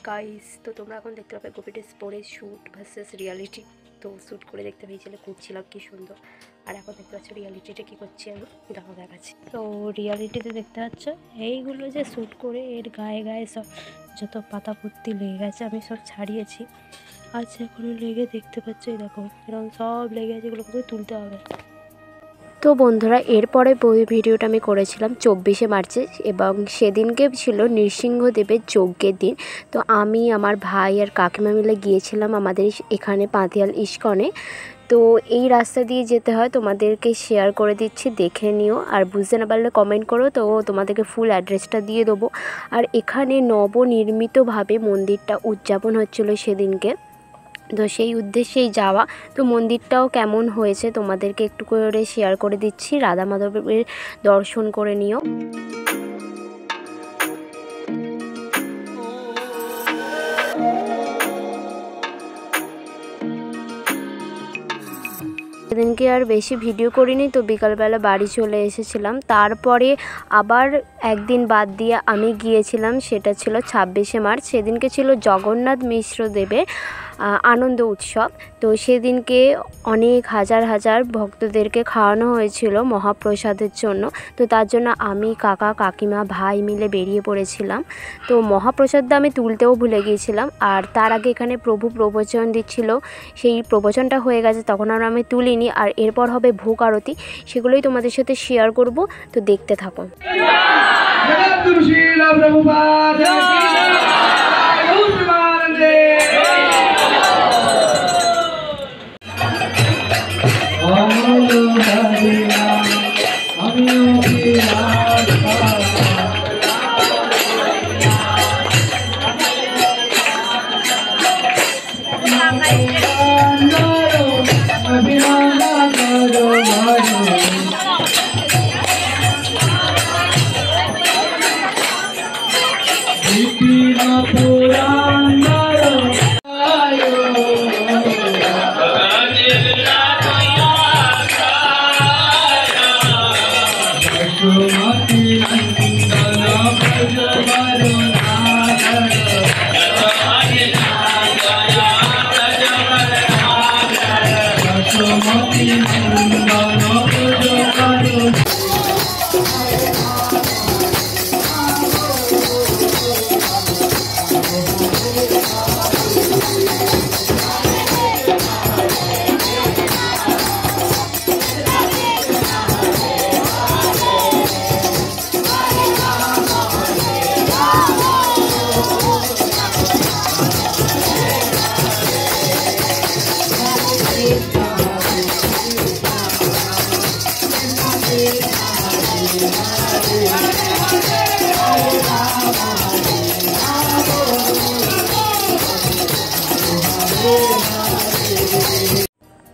Guys, তো তোমরা এখন দেখতে পাবে গোপী ড্রেস পরে শ্যুট ভার্সেস রিয়ালিটি। তো শ্যুট করে দেখতে পেয়েছিলে করছিলাম কি সুন্দর, আর এখন দেখতে পাচ্ছ রিয়ালিটিটা কী করছি আমি দেখো দেখাচ্ছি। তো রিয়ালিটিতে দেখতে পাচ্ছ এইগুলো যে শ্যুট করে এর গায়ে গায়ে সব যত পাতা পত্তি লেগে গেছে আমি সব ছাড়িয়েছি। আচ্ছা এখনও লেগে দেখতে পাচ্ছ, এই দেখো এরকম সব লেগে আছে, এগুলো করে তুলতে হবে। তো বন্ধুরা, এরপরে ভিডিওটা আমি করেছিলাম 24শে মার্চে এবং সেদিনকে ছিল নৃসিংহদেবের যজ্ঞের দিন। তো আমি আমার ভাই আর কাকিমা মিলে গিয়েছিলাম আমাদের এখানে পাতিয়াল ইস্কনে। তো এই রাস্তা দিয়ে যেতে হয়, তোমাদেরকে শেয়ার করে দিচ্ছি, দেখে নিও, আর বুঝতে না পারলে কমেন্ট করো, তো তোমাদেরকে ফুল অ্যাড্রেসটা দিয়ে দেবো। আর এখানে নবনির্মিতভাবে মন্দিরটা উদযাপন হচ্ছিলো সেদিনকে, তো সেই উদ্দেশ্যেই যাওয়া। তো মন্দিরটাও কেমন হয়েছে তোমাদেরকে একটু করে শেয়ার করে দিচ্ছি। রাধা মাধবের দর্শন করে নিও। সেদিনকে আর বেশি ভিডিও করিনি, তো বিকালবেলা বাড়ি চলে এসেছিলাম। তারপরে আবার একদিন বাদ দিয়ে আমি গিয়েছিলাম, সেটা ছিল 26শে মার্চ। সেদিনকে ছিল জগন্নাথ মিশ্র দেবের আনন্দ উৎসব। তো সেদিনকে অনেক হাজার হাজার ভক্তদেরকে খাওয়ানো হয়েছিল মহাপ্রসাদের জন্য। তো তার জন্য আমি, কাকা, কাকিমা, ভাই মিলে বেরিয়ে পড়েছিলাম। তো মহাপ্রসাদটা আমি তুলতেও ভুলে গিয়েছিলাম, আর তার আগে এখানে প্রভু প্রবচন দিচ্ছিল, সেই প্রবচনটা হয়ে গেছে, তখন আর আমি তুলিনি। আর এরপর হবে ভোগ আরতি, সেগুলোই তোমাদের সাথে শেয়ার করব, তো দেখতে থাকো।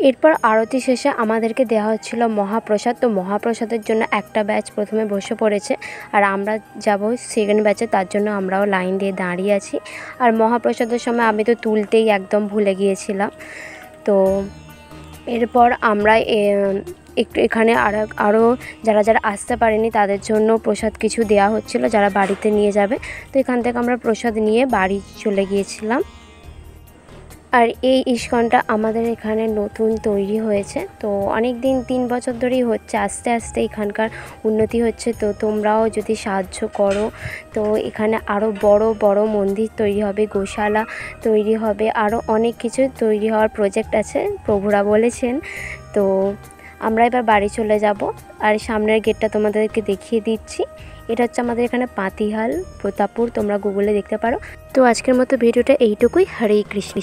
এরপর আরতি শেষে আমাদেরকে দেওয়া হচ্ছিল মহাপ্রসাদ। তো মহাপ্রসাদের জন্য একটা ব্যাচ প্রথমে বসে পড়েছে, আর আমরা যাব সেকেন্ড ব্যাচে, তার জন্য আমরাও লাইন দিয়ে দাঁড়িয়ে আছি। আর মহাপ্রসাদের সময় আমি তো তুলতেই একদম ভুলে গিয়েছিলাম। তো এরপর আমরা একটু এখানে আরও যারা যারা আসতে পারেনি তাদের জন্য প্রসাদ কিছু দেওয়া হচ্ছিল, যারা বাড়িতে নিয়ে যাবে। তো এখান থেকে আমরা প্রসাদ নিয়ে বাড়ি চলে গিয়েছিলাম। আর এই ইস্কনটা আমাদের এখানে নতুন তৈরি হয়েছে, তো অনেক দিন 3 বছর ধরেই হচ্ছে, আস্তে আস্তে এখানকার উন্নতি হচ্ছে। তো তোমরাও যদি সাহায্য করো, তো এখানে আরও বড় বড় মন্দির তৈরি হবে, গোশালা তৈরি হবে, আরও অনেক কিছু তৈরি হওয়ার প্রজেক্ট আছে, প্রভুরা বলেছেন। তো আমরা এবার বাড়ি চলে যাব। আর সামনের গেটটা তোমাদেরকে দেখিয়ে দিচ্ছি, এটা হচ্ছে আমাদের এখানে পাতিহাল প্রতাপপুর, তোমরা গুগলে দেখতে পারো। তো আজকের মতো ভিডিওটা এইটুকুই। হরে কৃষ্ণ।